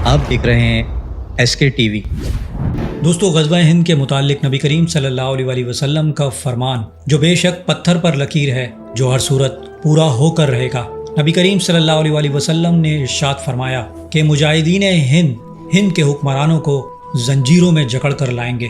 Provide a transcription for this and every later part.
آپ دیکھ رہے ہیں SK TV۔ دوستو، غزوہ ہند کے متعلق نبی کریم صلی اللہ علیہ وسلم کا فرمان جو بے شک پتھر پر لکیر ہے، جو ہر صورت پورا ہو کر رہے گا۔ نبی کریم صلی اللہ علیہ وسلم نے ارشاد فرمایا کہ مجاہدین ہند کے حکمرانوں کو زنجیروں میں جکڑ کر لائیں گے۔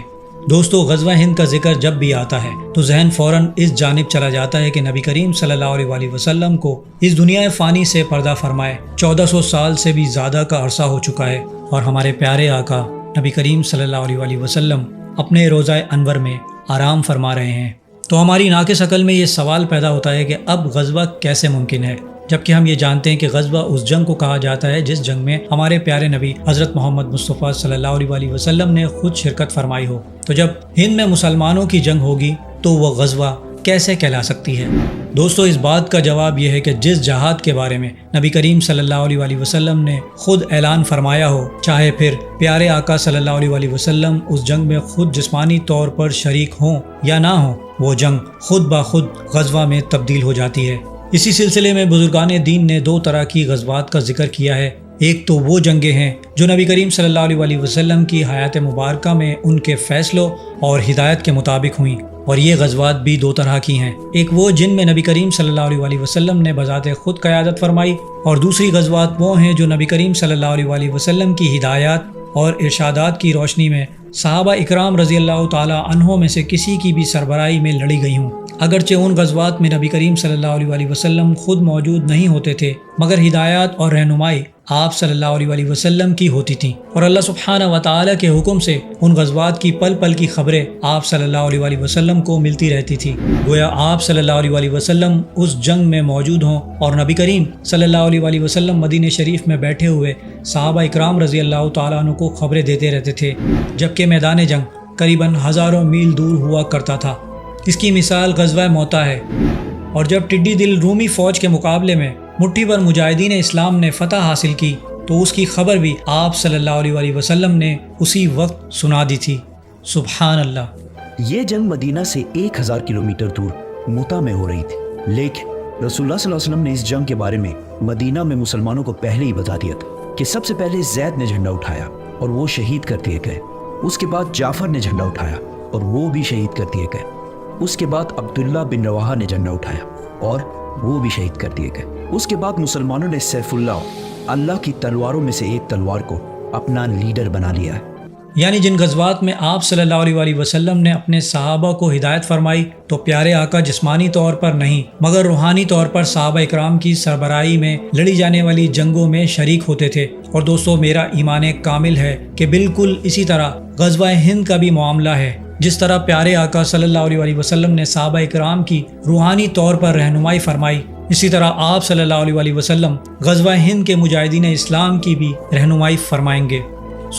دوستو، غزوہ ہند کا ذکر جب بھی آتا ہے تو ذہن فوراً اس جانب چلا جاتا ہے کہ نبی کریم صلی اللہ علیہ وسلم کو اس دنیا فانی سے پردہ فرمائے 1400 سال سے بھی زیادہ کا عرصہ ہو چکا ہے، اور ہمارے پیارے آقا نبی کریم صلی اللہ علیہ وسلم اپنے روضہ انور میں آرام فرما رہے ہیں۔ تو ہماری ناقص عقل میں یہ سوال پیدا ہوتا ہے کہ اب غزوہ کیسے ممکن ہے، جبکہ ہم یہ جانتے ہیں کہ غزوہ اس جنگ کو کہا جاتا ہے جس جنگ میں ہمارے پیارے نبی حضرت محمد مصطفیٰ صلی اللہ علیہ وسلم نے خود شرکت فرمائی ہو۔ تو جب ہند میں مسلمانوں کی جنگ ہوگی تو وہ غزوہ کیسے کہلا سکتی ہے؟ دوستو، اس بات کا جواب یہ ہے کہ جس جہاد کے بارے میں نبی کریم صلی اللہ علیہ وسلم نے خود اعلان فرمایا ہو، چاہے پھر پیارے آقا صلی اللہ علیہ وسلم اس جنگ میں خود جسمانی طور پر شریک ہوں یا نہ ہوں، وہ جنگ خود بخود غزوہ میں تبدیل ہو جاتی ہے۔ اسی سلسلے میں بزرگان دین نے دو طرح کی غزوات کا ذکر کیا ہے۔ ایک تو وہ جنگیں ہیں جو نبی کریم صلی اللہ علیہ وسلم کی حیات مبارکہ میں ان کے فیصلوں اور ہدایت کے مطابق ہوئیں، اور یہ غزوات بھی دو طرح کی ہیں۔ ایک وہ جن میں نبی کریم صلی اللہ علیہ وسلم نے بذات خود قیادت فرمائی، اور دوسری غزوات وہ ہیں جو نبی کریم صلی اللہ علیہ وسلم کی ہدایات اور ارشادات کی روشنی میں صحابہ اکرام رضی اللہ تعالی عنہم میں سے کسی کی بھی سربراہی میں لڑی گئی ہوں۔ اگرچہ ان غزوات میں نبی کریم صلی اللہ علیہ وسلم خود موجود نہیں ہوتے تھے، مگر ہدایات اور رہنمائی آپ صلی اللہ علیہ وسلم کی ہوتی تھیں، اور اللہ سبحانہ و تعالی کے حکم سے ان غزوات کی پل پل کی خبریں آپ صلی اللہ علیہ وسلم کو ملتی رہتی تھی۔ گویا آپ صلی اللہ علیہ وسلم اس جنگ میں موجود ہوں، اور نبی کریم صلی اللہ علیہ وسلم مدینہ شریف میں بیٹھے ہوئے صحابہ اکرام رضی اللہ تعالیٰ عنہ کو خبریں دیتے رہتے تھے، جبکہ میدان جنگ قریباً ہزاروں میل دور ہوا کرتا تھا۔ اس کی مثال غزوہ موتا ہے، اور جب ٹڈی دل رومی فوج کے مقابلے میں مٹھی بھر مجاہدین اسلام نے فتح حاصل کی تو اس کی خبر بھی آپ صلی اللہ علیہ وسلم نے اسی وقت سنا دی تھی۔ سبحان اللہ۔ یہ جنگ مدینہ سے 1000 کلومیٹر دور موتا میں ہو رہی تھی، لیکن رسول اللہ صلی اللہ علیہ وسلم نے اس جنگ کے بارے میں مدینہ میں مسلمانوں کو پہلے ہی بتا دیا تھا کہ سب سے پہلے زید نے جھنڈا اٹھایا اور وہ شہید کر دیے گئے۔ اس کے بعد جعفر نے جھنڈا اٹھایا اور وہ بھی شہید کر دیے گئے۔ اس کے بعد عبداللہ بن رواحہ نے جھنڈا اٹھایا اور وہ بھی شہید کر دیے گئے۔ اس کے بعد مسلمانوں نے سیف اللہ کی تلواروں میں سے ایک تلوار کو اپنا لیڈر بنا لیا ہے۔ یعنی جن غزوات میں آپ صلی اللہ علیہ وسلم نے اپنے صحابہ کو ہدایت فرمائی تو پیارے آقا جسمانی طور پر نہیں مگر روحانی طور پر صحابہ اکرام کی سربراہی میں لڑی جانے والی جنگوں میں شریک ہوتے تھے۔ اور دوستو، میرا ایمان کامل ہے کہ بالکل اسی طرح غزوہ ہند کا بھی معاملہ ہے۔ جس طرح پیارے آقا صلی اللہ علیہ وسلم نے صحابہ اکرام کی روحانی طور پر رہنمائی فرمائی، اسی طرح آپ صلی اللہ علیہ وسلم غزوہ ہند کے مجاہدین اسلام کی بھی رہنمائی فرمائیں گے۔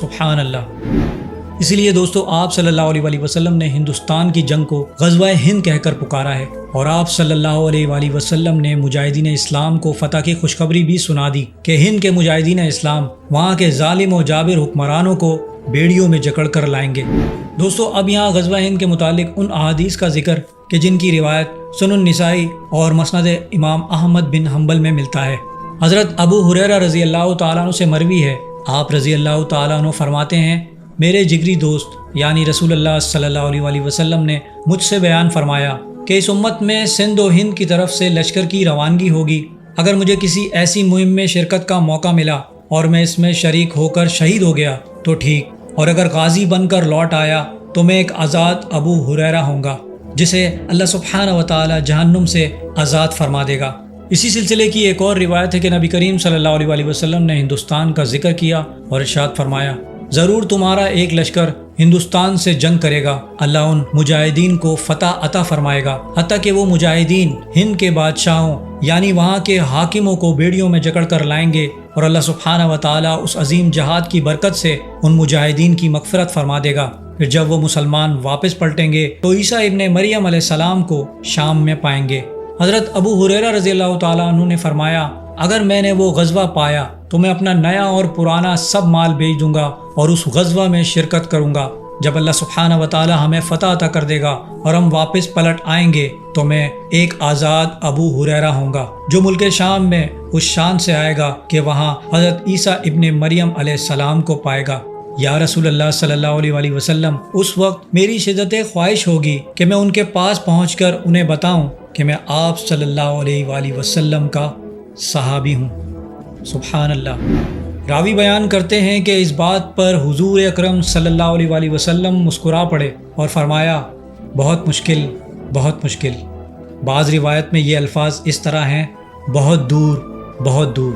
سبحان اللہ۔ اسی لیے دوستو، آپ صلی اللہ علیہ وسلم نے ہندوستان کی جنگ کو غزوہ ہند کہہ کر پکارا ہے، اور آپ صلی اللہ علیہ وسلم نے مجاہدین اسلام کو فتح کی خوشخبری بھی سنا دی کہ ہند کے مجاہدین اسلام وہاں کے ظالم و جابر حکمرانوں کو بیڑیوں میں جکڑ کر لائیں گے۔ دوستو، اب یہاں غزوہ ہند کے متعلق ان احادیث کا ذکر کہ جن کی روایت سنن نسائی اور مسند امام احمد بن حنبل میں ملتا ہے۔ حضرت ابو ہریرہ رضی اللہ تعالیٰ عنہ سے مروی ہے، آپ رضی اللہ تعالیٰ عنہ فرماتے ہیں، میرے جگری دوست یعنی رسول اللہ صلی اللہ علیہ وسلم نے مجھ سے بیان فرمایا کہ اس امت میں سندھ و ہند کی طرف سے لشکر کی روانگی ہوگی۔ اگر مجھے کسی ایسی مہم میں شرکت کا موقع ملا اور میں اس میں شریک ہو کر شہید ہو گیا تو ٹھیک، اور اگر غازی بن کر لوٹ آیا تو میں ایک آزاد ابو ہریرہ ہوں گا جسے اللہ سبحانہ و تعالی جہنم سے آزاد فرما دے گا۔ اسی سلسلے کی ایک اور روایت ہے کہ نبی کریم صلی اللہ علیہ وسلم نے ہندوستان کا ذکر کیا اور ارشاد فرمایا، ضرور تمہارا ایک لشکر ہندوستان سے جنگ کرے گا، اللہ ان مجاہدین کو فتح عطا فرمائے گا، حتیٰ کہ وہ مجاہدین ہند کے بادشاہوں یعنی وہاں کے حاکموں کو بیڑیوں میں جکڑ کر لائیں گے، اور اللہ سبحانہ و تعالی اس عظیم جہاد کی برکت سے ان مجاہدین کی مغفرت فرما دے گا۔ پھر جب وہ مسلمان واپس پلٹیں گے تو عیسیٰ ابن مریم علیہ السلام کو شام میں پائیں گے۔ حضرت ابو ہریرہ رضی اللہ تعالیٰ عنہ نے فرمایا، اگر میں نے وہ غزوہ پایا تو میں اپنا نیا اور پرانا سب مال بیچ دوں گا اور اس غزوہ میں شرکت کروں گا۔ جب اللہ سبحانہ و تعالی ہمیں فتح عطا کر دے گا اور ہم واپس پلٹ آئیں گے تو میں ایک آزاد ابو ہریرہ ہوں گا جو ملک شام میں اس شان سے آئے گا کہ وہاں حضرت عیسیٰ ابن مریم علیہ السلام کو پائے گا۔ یا رسول اللہ صلی اللہ علیہ وآلہ وسلم، اس وقت میری شدت خواہش ہوگی کہ میں ان کے پاس پہنچ کر انہیں بتاؤں کہ میں آپ صلی اللہ علیہ وآلہ وسلم کا صحابی ہوں۔ سبحان اللہ۔ راوی بیان کرتے ہیں کہ اس بات پر حضور اکرم صلی اللہ علیہ وآلہ وسلم مسکرا پڑے اور فرمایا بہت مشکل، بہت مشکل۔ بعض روایت میں یہ الفاظ اس طرح ہیں، بہت دور، بہت دور۔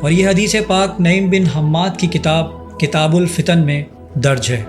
اور یہ حدیث پاک نعیم بن حماد کی کتاب الفتن میں درج ہے۔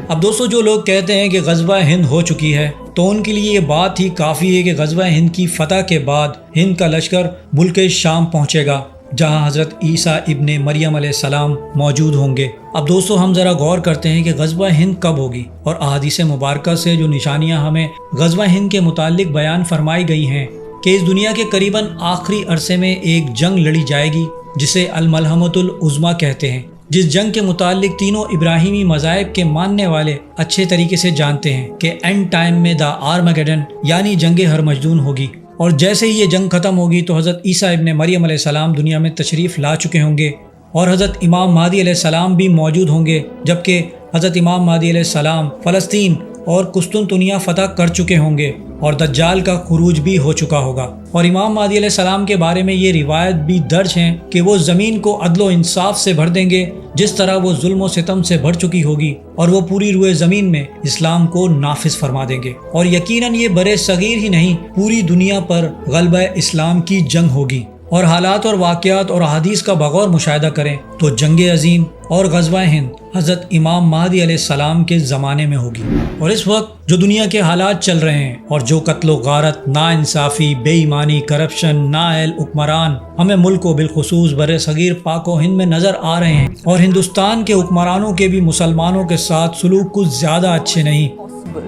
اب دوستو، جو لوگ کہتے ہیں کہ غزوہ ہند ہو چکی ہے تو ان کے لیے یہ بات ہی کافی ہے کہ غزوہ ہند کی فتح کے بعد ہند کا لشکر ملک شام پہنچے گا جہاں حضرت عیسیٰ ابن مریم علیہ السلام موجود ہوں گے۔ اب دوستو، ہم ذرا غور کرتے ہیں کہ غزوہ ہند کب ہوگی، اور احادیث مبارکہ سے جو نشانیاں ہمیں غزوہ ہند کے متعلق بیان فرمائی گئی ہیں کہ اس دنیا کے قریباً آخری عرصے میں ایک جنگ لڑی جائے گی جسے الملحمۃ العظمیٰ کہتے ہیں، جس جنگ کے متعلق تینوں ابراہیمی مذاہب کے ماننے والے اچھے طریقے سے جانتے ہیں کہ اینڈ ٹائم میں دا آرمگیڈن یعنی جنگ ہرمجدون ہوگی، اور جیسے ہی یہ جنگ ختم ہوگی تو حضرت عیسیٰ ابن مریم علیہ السلام دنیا میں تشریف لا چکے ہوں گے اور حضرت امام مہدی علیہ السلام بھی موجود ہوں گے، جبکہ حضرت امام مہدی علیہ السلام فلسطین اور قسطنطنیہ فتح کر چکے ہوں گے اور دجال کا خروج بھی ہو چکا ہوگا۔ اور امام مہدی علیہ السلام کے بارے میں یہ روایت بھی درج ہیں کہ وہ زمین کو عدل و انصاف سے بھر دیں گے جس طرح وہ ظلم و ستم سے بھر چکی ہوگی، اور وہ پوری روئے زمین میں اسلام کو نافذ فرما دیں گے، اور یقیناً یہ برِ صغیر ہی نہیں پوری دنیا پر غلبہ اسلام کی جنگ ہوگی۔ اور حالات اور واقعات اور احادیث کا بغور مشاہدہ کریں تو جنگ عظیم اور غزوہ ہند حضرت امام مہدی علیہ السلام کے زمانے میں ہوگی۔ اور اس وقت جو دنیا کے حالات چل رہے ہیں اور جو قتل و غارت، ناانصافی، بے ایمانی، کرپشن، نااہل حکمران ہمیں ملک و بالخصوص برِ صغیر پاک و ہند میں نظر آ رہے ہیں، اور ہندوستان کے حکمرانوں کے بھی مسلمانوں کے ساتھ سلوک کچھ زیادہ اچھے نہیں۔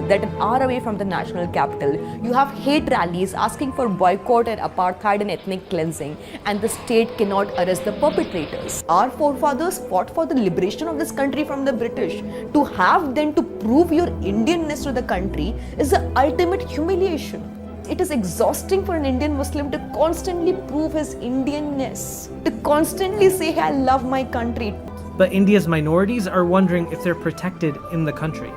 That an hour away from the national capital, you have hate rallies asking for boycott and apartheid and ethnic cleansing, and the state cannot arrest the perpetrators. Our forefathers fought for the liberation of this country from the British. To have then to prove your Indianness to the country is the ultimate humiliation. It is exhausting for an Indian Muslim to constantly prove his Indianness, to constantly say, I love my country. But India's minorities are wondering if they're protected in the country.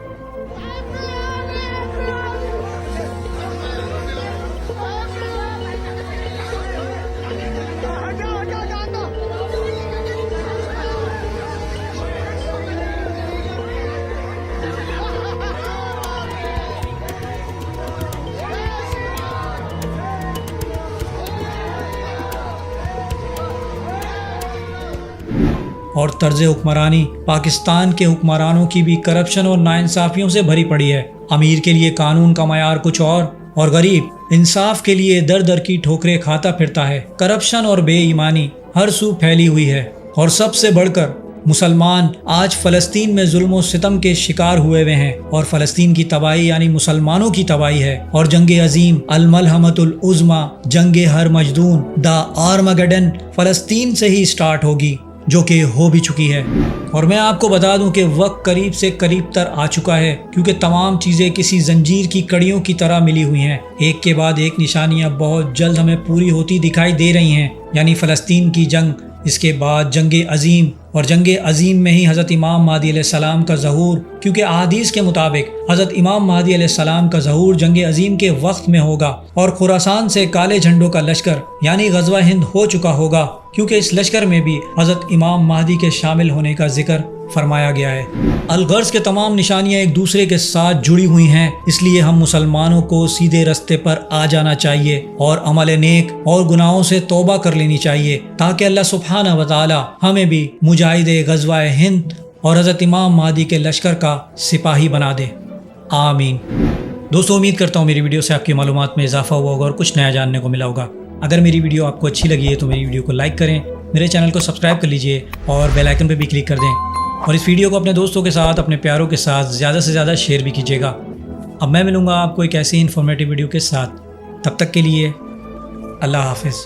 اور طرز حکمرانی پاکستان کے حکمرانوں کی بھی corruption اور ناانصافیوں سے بھری پڑی ہے۔ امیر کے لیے قانون کا معیار کچھ اور غریب انصاف کے لیے در در کی ٹھوکریں کھاتا پھرتا ہے۔ کرپشن اور بے ایمانی ہر سو پھیلی ہوئی ہے، اور سب سے بڑھ کر مسلمان آج فلسطین میں ظلم و ستم کے شکار ہوئے ہیں، اور فلسطین کی تباہی یعنی مسلمانوں کی تباہی ہے، اور جنگ عظیم الملحمۃ العظمیٰ جنگ ہرمجدون دا آرمگیڈن فلسطین سے ہی سٹارٹ ہوگی، جو کہ ہو بھی چکی ہے۔ اور میں آپ کو بتا دوں کہ وقت قریب سے قریب تر آ چکا ہے، کیونکہ تمام چیزیں کسی زنجیر کی کڑیوں کی طرح ملی ہوئی ہیں، ایک کے بعد ایک نشانیاں بہت جلد ہمیں پوری ہوتی دکھائی دے رہی ہیں، یعنی فلسطین کی جنگ، اس کے بعد جنگ عظیم، اور جنگ عظیم میں ہی حضرت امام مہدی علیہ السلام کا ظہور، کیونکہ احادیث کے مطابق حضرت امام مہدی علیہ السلام کا ظہور جنگ عظیم کے وقت میں ہوگا، اور خراسان سے کالے جھنڈوں کا لشکر یعنی غزوہ ہند ہو چکا ہوگا، کیونکہ اس لشکر میں بھی حضرت امام مہدی کے شامل ہونے کا ذکر فرمایا گیا ہے۔ الغرض کے تمام نشانیاں ایک دوسرے کے ساتھ جڑی ہوئی ہیں، اس لیے ہم مسلمانوں کو سیدھے رستے پر آ جانا چاہیے اور عمل نیک اور گناہوں سے توبہ کر لینی چاہیے، تاکہ اللہ سبحانہ و تعالی ہمیں بھی مجاہد غزوہ ہند اور حضرت امام مہدی کے لشکر کا سپاہی بنا دے، آمین۔ دوستو، امید کرتا ہوں میری ویڈیو سے آپ کی معلومات میں اضافہ ہوا ہوگا اور کچھ نیا جاننے کو ملا ہوگا۔ اگر میری ویڈیو آپ کو اچھی لگی ہے تو میری ویڈیو کو لائک کریں، میرے چینل کو سبسکرائب کر لیجئے اور بیل آئیکن پہ بھی کلک کر دیں، اور اس ویڈیو کو اپنے دوستوں کے ساتھ، اپنے پیاروں کے ساتھ زیادہ سے زیادہ شیئر بھی کیجیے گا۔ اب میں ملوں گا آپ کو ایک ایسی انفارمیٹیو ویڈیو کے ساتھ، تب تک کے لیے اللہ حافظ۔